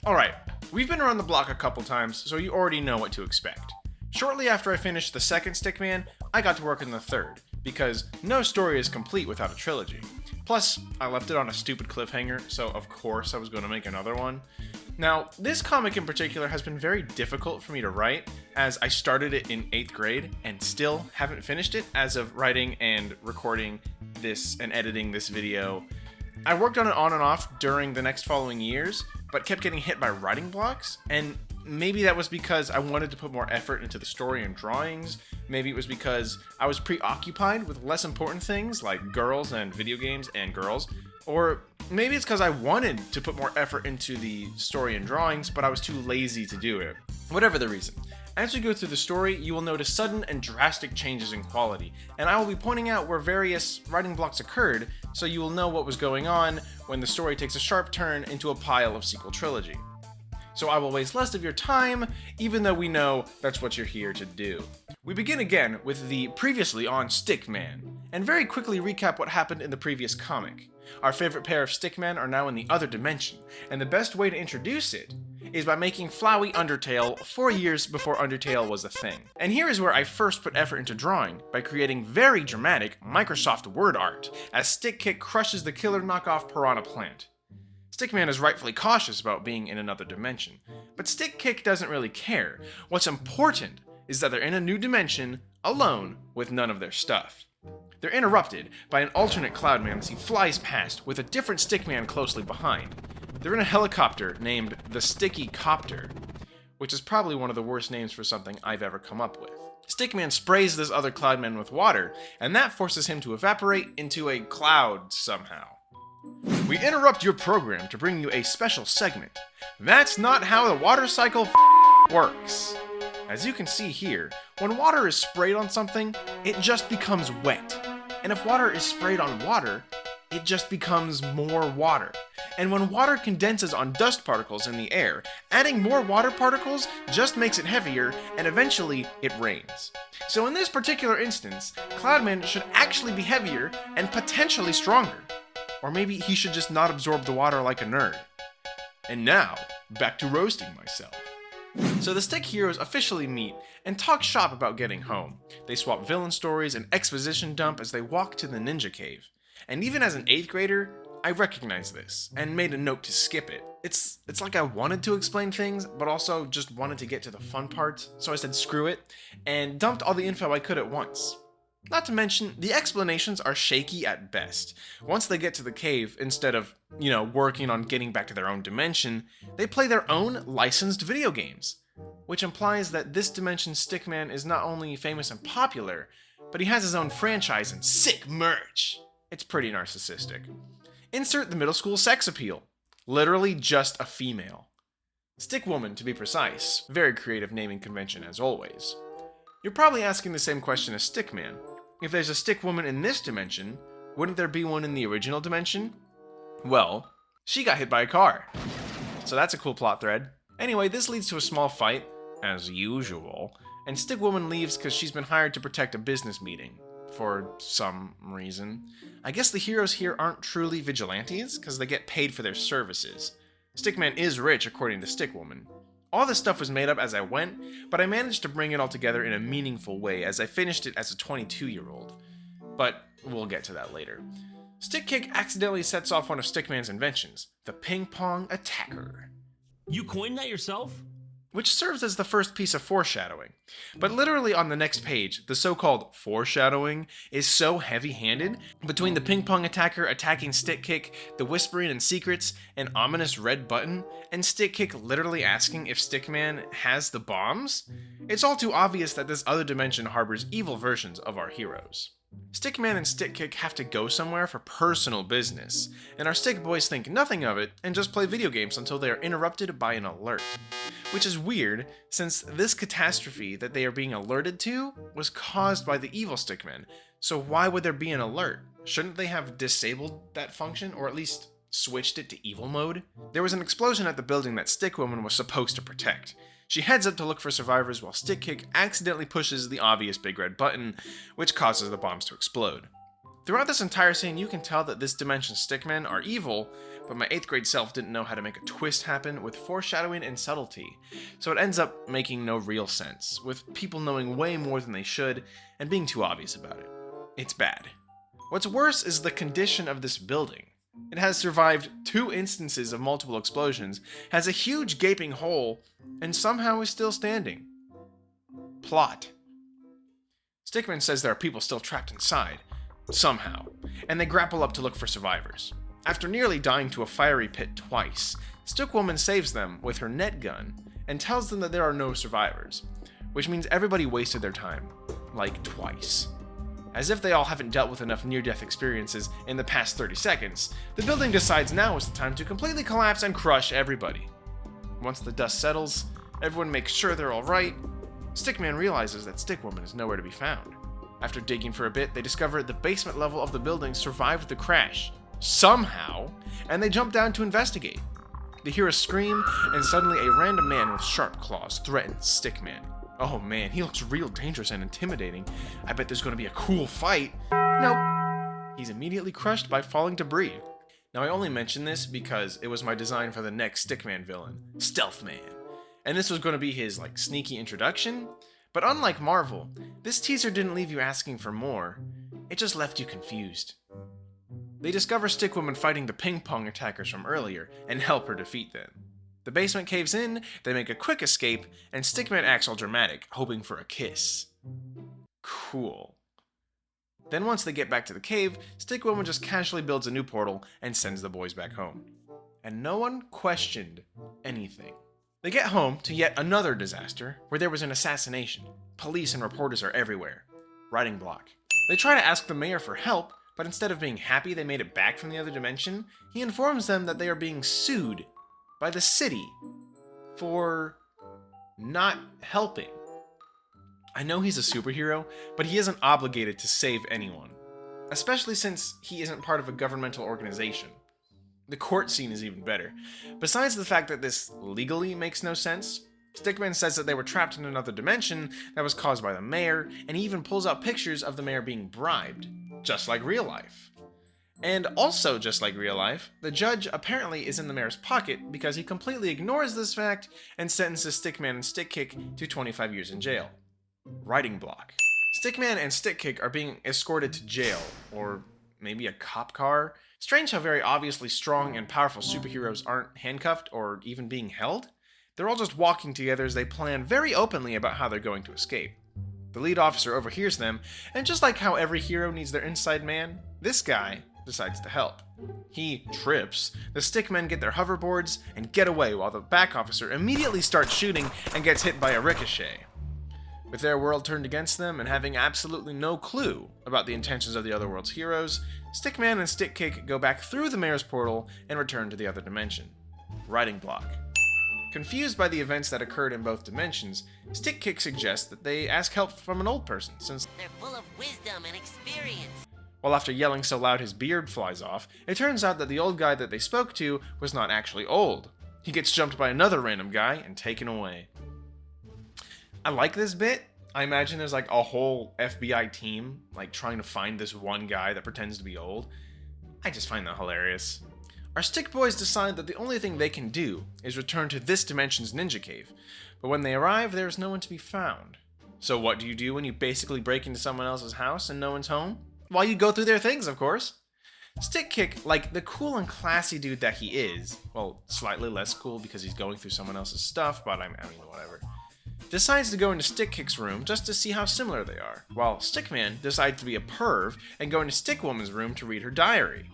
Alright, we've been around the block a couple times, so you already know what to expect. Shortly after I finished the second Stickman, I got to work on the third, because no story is complete without a trilogy. Plus, I left it on a stupid cliffhanger, so of course I was going to make another one. Now, this comic in particular has been very difficult for me to write, as I started it in 8th grade and still haven't finished it as of writing and recording this and editing this video. I worked on it on and off during the next following years, but kept getting hit by writing blocks, and maybe that was because I wanted to put more effort into the story and drawings. Maybe it was because I was preoccupied with less important things like girls and video games and girls. Or maybe it's because I wanted to put more effort into the story and drawings, but I was too lazy to do it. Whatever the reason. As we go through the story, you will notice sudden and drastic changes in quality, and I will be pointing out where various writing blocks occurred, so you will know what was going on when the story takes a sharp turn into a pile of sequel trilogy. So I will waste less of your time, even though we know that's what you're here to do. We begin again with the previously on Stickman, and very quickly recap what happened in the previous comic. Our favorite pair of Stickmen are now in the other dimension, and the best way to introduce it is by making Flowey Undertale 4 years before Undertale was a thing. And here is where I first put effort into drawing, by creating very dramatic Microsoft Word art, as Stickkick crushes the killer knockoff Piranha Plant. Stickman is rightfully cautious about being in another dimension, but Stickkick doesn't really care. What's important is that they're in a new dimension, alone, with none of their stuff. They're interrupted by an alternate Cloudman as he flies past, with a different Stickman closely behind. They're in a helicopter named the Sticky Copter, which is probably one of the worst names for something I've ever come up with. Stickman sprays this other Cloudman with water, and that forces him to evaporate into a cloud somehow. We interrupt your program to bring you a special segment. That's not how the water cycle works. As you can see here, when water is sprayed on something, it just becomes wet. And if water is sprayed on water, it just becomes more water. And when water condenses on dust particles in the air, adding more water particles just makes it heavier, and eventually it rains. So in this particular instance, Cloudman should actually be heavier and potentially stronger. Or maybe he should just not absorb the water like a nerd. And now, back to roasting myself. So the Stick heroes officially meet and talk shop about getting home. They swap villain stories and exposition dump as they walk to the ninja cave. And even as an 8th grader, I recognized this, and made a note to skip it. It's like I wanted to explain things, but also just wanted to get to the fun parts, so I said screw it, and dumped all the info I could at once. Not to mention, the explanations are shaky at best. Once they get to the cave, instead of, working on getting back to their own dimension, they play their own licensed video games. Which implies that this dimension's Stickman is not only famous and popular, but he has his own franchise and sick merch. It's pretty narcissistic. Insert the middle school sex appeal. Literally just a female. Stickwoman, to be precise. Very creative naming convention as always. You're probably asking the same question as Stickman. If there's a Stickwoman in this dimension, wouldn't there be one in the original dimension? Well, she got hit by a car. So that's a cool plot thread. Anyway, this leads to a small fight, as usual, and Stickwoman leaves because she's been hired to protect a business meeting. For some reason. I guess the heroes here aren't truly vigilantes, because they get paid for their services. Stickman is rich, according to Stickwoman. All this stuff was made up as I went, but I managed to bring it all together in a meaningful way as I finished it as a 22-year-old. But we'll get to that later. Stickkick accidentally sets off one of Stickman's inventions, the ping pong attacker. You coined that yourself? Which serves as the first piece of foreshadowing. But literally on the next page, the so-called foreshadowing is so heavy-handed, between the ping pong attacker attacking Stickkick, the whispering and secrets, an ominous red button, and Stickkick literally asking if Stickman has the bombs, it's all too obvious that this other dimension harbors evil versions of our heroes. Stickman and Stickkick have to go somewhere for personal business, and our Stick Boys think nothing of it and just play video games until they are interrupted by an alert. Which is weird, since this catastrophe that they are being alerted to was caused by the evil Stickmen, so why would there be an alert? Shouldn't they have disabled that function, or at least switched it to evil mode? There was an explosion at the building that Stickwoman was supposed to protect. She heads up to look for survivors while Stickkick accidentally pushes the obvious big red button, which causes the bombs to explode. Throughout this entire scene, you can tell that this dimension's stickmen are evil, but my 8th grade self didn't know how to make a twist happen with foreshadowing and subtlety, so it ends up making no real sense, with people knowing way more than they should and being too obvious about it. It's bad. What's worse is the condition of this building. It has survived 2 instances of multiple explosions, has a huge gaping hole, and somehow is still standing. Plot. Stickman says there are people still trapped inside, somehow, and they grapple up to look for survivors. After nearly dying to a fiery pit twice, Stickwoman saves them with her net gun and tells them that there are no survivors, which means everybody wasted their time, like twice. As if they all haven't dealt with enough near-death experiences in the past 30 seconds, the building decides now is the time to completely collapse and crush everybody. Once the dust settles, everyone makes sure they're alright. Stickman realizes that Stickwoman is nowhere to be found. After digging for a bit, they discover the basement level of the building survived the crash, somehow, and they jump down to investigate. They hear a scream, and suddenly a random man with sharp claws threatens Stickman. Oh man, he looks real dangerous and intimidating. I bet there's going to be a cool fight. Nope. He's immediately crushed by falling debris. Now I only mention this because it was my design for the next Stickman villain, Stealth Man. And this was going to be his sneaky introduction. But unlike Marvel, this teaser didn't leave you asking for more. It just left you confused. They discover Stickwoman fighting the ping pong attackers from earlier and help her defeat them. The basement caves in, they make a quick escape, and Stickman acts all dramatic, hoping for a kiss. Cool. Then once they get back to the cave, Stickwoman just casually builds a new portal and sends the boys back home. And no one questioned anything. They get home to yet another disaster, where there was an assassination. Police and reporters are everywhere. Writing block. They try to ask the mayor for help, but instead of being happy they made it back from the other dimension, he informs them that they are being sued by the city for not helping. I know he's a superhero, but he isn't obligated to save anyone, especially since he isn't part of a governmental organization. The court scene is even better. Besides the fact that this legally makes no sense, Stickman says that they were trapped in another dimension that was caused by the mayor, and he even pulls out pictures of the mayor being bribed, just like real life. And also just like real life, the judge apparently is in the mayor's pocket because he completely ignores this fact and sentences Stickman and Stickkick to 25 years in jail. Writing block. Stickman and Stickkick are being escorted to jail, or maybe a cop car. Strange how very obviously strong and powerful superheroes aren't handcuffed or even being held. They're all just walking together as they plan very openly about how they're going to escape. The lead officer overhears them, and just like how every hero needs their inside man, this guy decides to help. He trips, the stickmen get their hoverboards and get away while the back officer immediately starts shooting and gets hit by a ricochet. With their world turned against them and having absolutely no clue about the intentions of the other world's heroes, Stickman and Stickkick go back through the mayor's portal and return to the other dimension. Writing block. Confused by the events that occurred in both dimensions, Stickkick suggests that they ask help from an old person, since they're full of wisdom and experience. While after yelling so loud his beard flies off, it turns out that the old guy that they spoke to was not actually old. He gets jumped by another random guy and taken away. I like this bit. I imagine there's like a whole FBI team trying to find this one guy that pretends to be old. I just find that hilarious. Our stick boys decide that the only thing they can do is return to this dimension's ninja cave, but when they arrive, there is no one to be found. So what do you do when you basically break into someone else's house and no one's home? Well, you go through their things, of course. Stickkick, like the cool and classy dude that he is, well, slightly less cool because he's going through someone else's stuff, but I mean, whatever, decides to go into Stickkick's room just to see how similar they are, while Stickman decides to be a perv and go into Stickwoman's room to read her diary.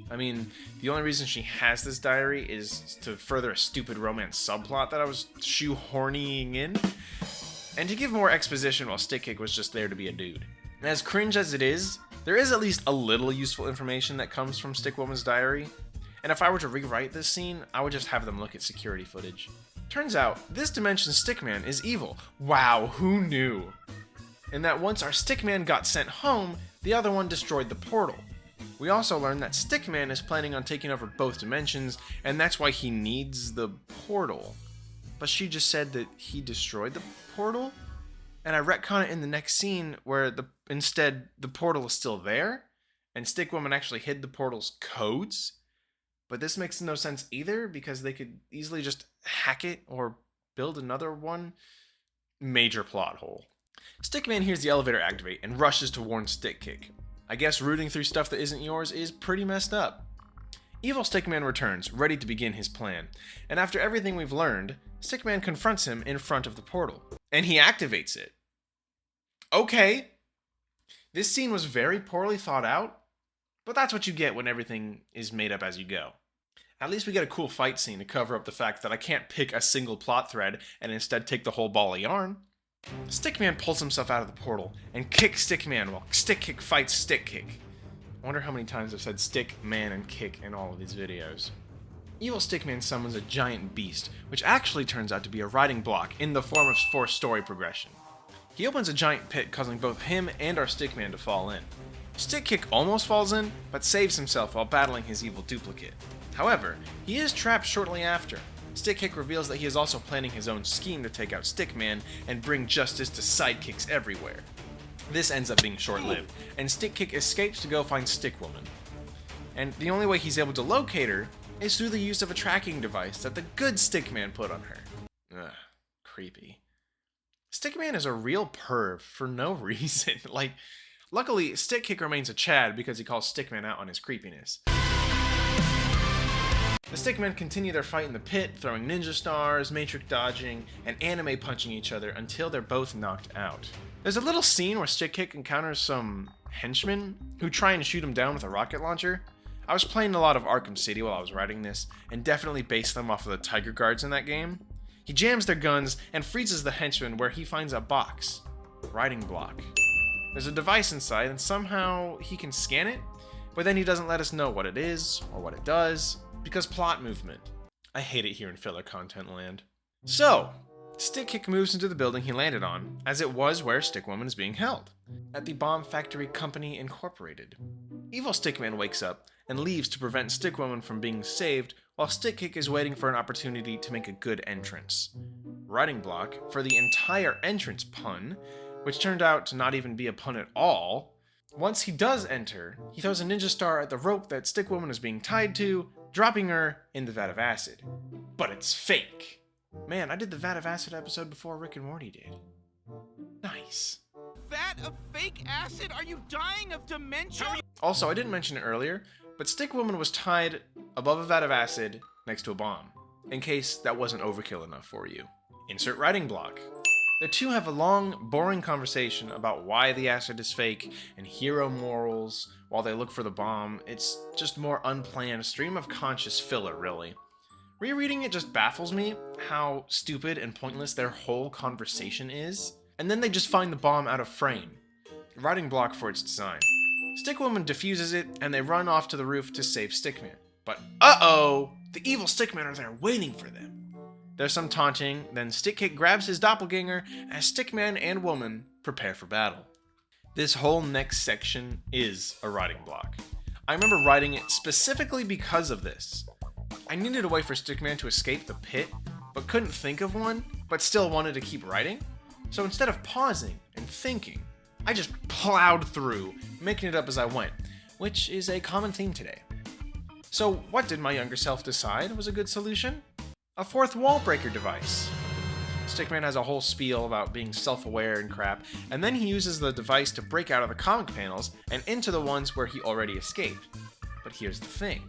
I mean, the only reason she has this diary is to further a stupid romance subplot that I was shoehorning in, and to give more exposition while Stickkick was just there to be a dude. And as cringe as it is, there is at least a little useful information that comes from Stickwoman's diary, and if I were to rewrite this scene, I would just have them look at security footage. Turns out, this dimension's Stickman is evil. Wow, who knew? And that once our Stickman got sent home, the other one destroyed the portal. We also learned that Stickman is planning on taking over both dimensions, and that's why he needs the portal. But she just said that he destroyed the portal? And I retcon it in the next scene where instead the portal is still there? and Stickwoman actually hid the portal's codes. But this makes no sense either, because they could easily just hack it or build another one. Major plot hole. Stickman hears the elevator activate and rushes to warn Stickkick. I guess rooting through stuff that isn't yours is pretty messed up. Evil Stickman returns, ready to begin his plan, and after everything we've learned, Stickman confronts him in front of the portal, and he activates it. Okay. This scene was very poorly thought out, but that's what you get when everything is made up as you go. At least we get a cool fight scene to cover up the fact that I can't pick a single plot thread and instead take the whole ball of yarn. Stickman pulls himself out of the portal and kicks Stickman while Stickkick fights Stickkick. I wonder how many times I've said stick, man, and kick in all of these videos. Evil Stickman summons a giant beast, which actually turns out to be a riding block in the form of forced story progression. He opens a giant pit, causing both him and our Stickman to fall in. Stickkick almost falls in, but saves himself while battling his evil duplicate. However, he is trapped shortly after. Stickkick reveals that he is also planning his own scheme to take out Stickman and bring justice to sidekicks everywhere. This ends up being short-lived, and Stickkick escapes to go find Stickwoman. And the only way he's able to locate her is through the use of a tracking device that the good Stickman put on her. Ugh, creepy. Stickman is a real perv for no reason. Luckily, Stickkick remains a Chad because he calls Stickman out on his creepiness. The Stickmen continue their fight in the pit, throwing ninja stars, matrix dodging, and anime punching each other until they're both knocked out. There's a little scene where Stickkick encounters some henchmen who try and shoot him down with a rocket launcher. I was playing a lot of Arkham City while I was writing this, and definitely based them off of the Tiger Guards in that game. He jams their guns and freezes the henchmen where he finds a box. Writing block. There's a device inside and somehow he can scan it, but then he doesn't let us know what it is or what it does, because plot movement. I hate it here in filler content land. So, Stickkick moves into the building he landed on, as it was where Stickwoman is being held, at the Bomb Factory Company Incorporated. Evil Stickman wakes up and leaves to prevent Stickwoman from being saved, while Stickkick is waiting for an opportunity to make a good entrance. Writing block for the entire entrance pun, which turned out to not even be a pun at all. Once he does enter, he throws a ninja star at the rope that Stickwoman is being tied to, dropping her in the vat of acid. But it's fake. Man, I did the vat of acid episode before Rick and Morty did. Nice. Vat of fake acid? Are you dying of dementia? Also, I didn't mention it earlier, but Stickwoman was tied above a vat of acid next to a bomb, in case that wasn't overkill enough for you. Insert writing block. The two have a long, boring conversation about why the acid is fake and hero morals while they look for the bomb. It's just more unplanned stream of conscious filler, really. Rereading it just baffles me how stupid and pointless their whole conversation is, and then they just find the bomb out of frame. Writing block for its design. Stickwoman defuses it, and they run off to the roof to save Stickman. But uh-oh! The evil Stickmen are there waiting for them. There's some taunting, then Stickkick grabs his doppelganger as Stickman and woman prepare for battle. This whole next section is a writing block. I remember writing it specifically because of this. I needed a way for Stickman to escape the pit, but couldn't think of one, but still wanted to keep writing. So instead of pausing and thinking, I just plowed through, making it up as I went, which is a common theme today. So what did my younger self decide was a good solution? A fourth wall breaker device. Stickman has a whole spiel about being self-aware and crap, and then he uses the device to break out of the comic panels and into the ones where he already escaped. But here's the thing.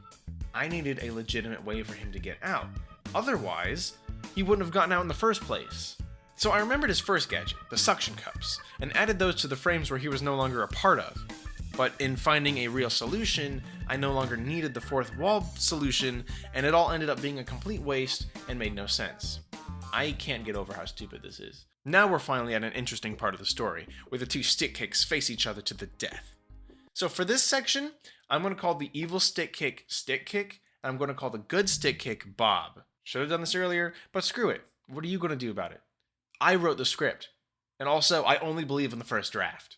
I needed a legitimate way for him to get out. Otherwise, he wouldn't have gotten out in the first place. So I remembered his first gadget, the suction cups, and added those to the frames where he was no longer a part of. But in finding a real solution, I no longer needed the fourth wall solution, and it all ended up being a complete waste and made no sense. I can't get over how stupid this is. Now we're finally at an interesting part of the story, where the two Stickkicks face each other to the death. So for this section, I'm going to call the evil Stickkick Stickkick, and I'm going to call the good Stickkick Bob. Should have done this earlier, but screw it. What are you going to do about it? I wrote the script, and also I only believe in the first draft.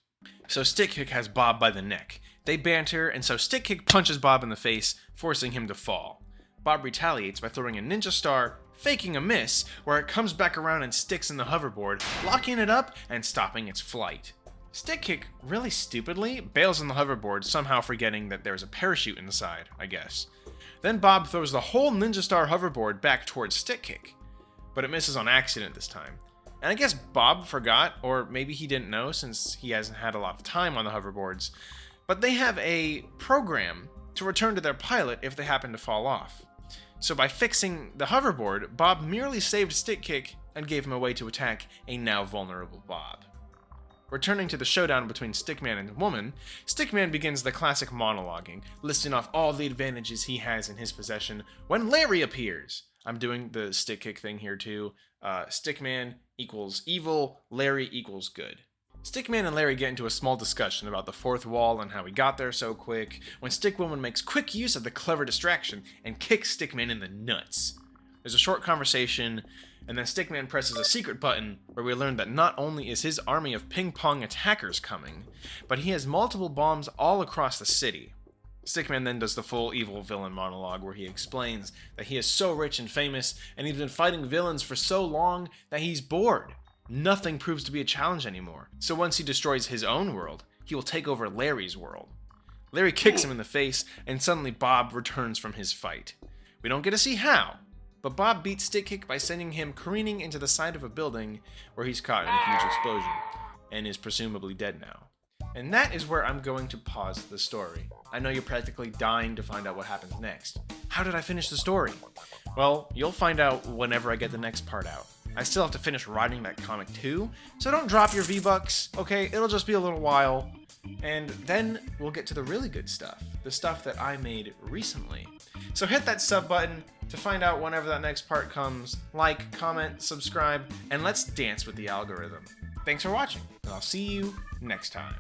So Stickkick has Bob by the neck. They banter, and so Stickkick punches Bob in the face, forcing him to fall. Bob retaliates by throwing a ninja star, faking a miss, where it comes back around and sticks in the hoverboard, locking it up and stopping its flight. Stick Kick, really stupidly, bails on the hoverboard, somehow forgetting that there's a parachute inside, I guess. Then Bob throws the whole Ninja Star hoverboard back towards Stick Kick, but it misses on accident this time. And I guess Bob forgot, or maybe he didn't know since he hasn't had a lot of time on the hoverboards, but they have a program to return to their pilot if they happen to fall off. So by fixing the hoverboard, Bob merely saved Stick Kick and gave him a way to attack a now vulnerable Bob. Returning to the showdown between Stickman and Woman, Stickman begins the classic monologuing, listing off all the advantages he has in his possession when Larry appears. I'm doing the Stick Kick thing here too. Stickman equals evil, Larry equals good. Stickman and Larry get into a small discussion about the fourth wall and how he got there so quick, when Stickwoman makes quick use of the clever distraction and kicks Stickman in the nuts. There's a short conversation, and then Stickman presses a secret button where we learn that not only is his army of ping-pong attackers coming, but he has multiple bombs all across the city. Stickman then does the full evil villain monologue where he explains that he is so rich and famous and he's been fighting villains for so long that he's bored. Nothing proves to be a challenge anymore. So once he destroys his own world, he will take over Larry's world. Larry kicks him in the face and suddenly Bob returns from his fight. We don't get to see how, but Bob beats Stick Kick by sending him careening into the side of a building where he's caught in a huge explosion and is presumably dead now. And that is where I'm going to pause the story. I know you're practically dying to find out what happens next. How did I finish the story? Well, you'll find out whenever I get the next part out. I still have to finish writing that comic too, so don't drop your V-Bucks, okay? It'll just be a little while. And then we'll get to the really good stuff, the stuff that I made recently. So hit that sub button to find out whenever that next part comes. Like, comment, subscribe, and let's dance with the algorithm. Thanks for watching, and I'll see you next time.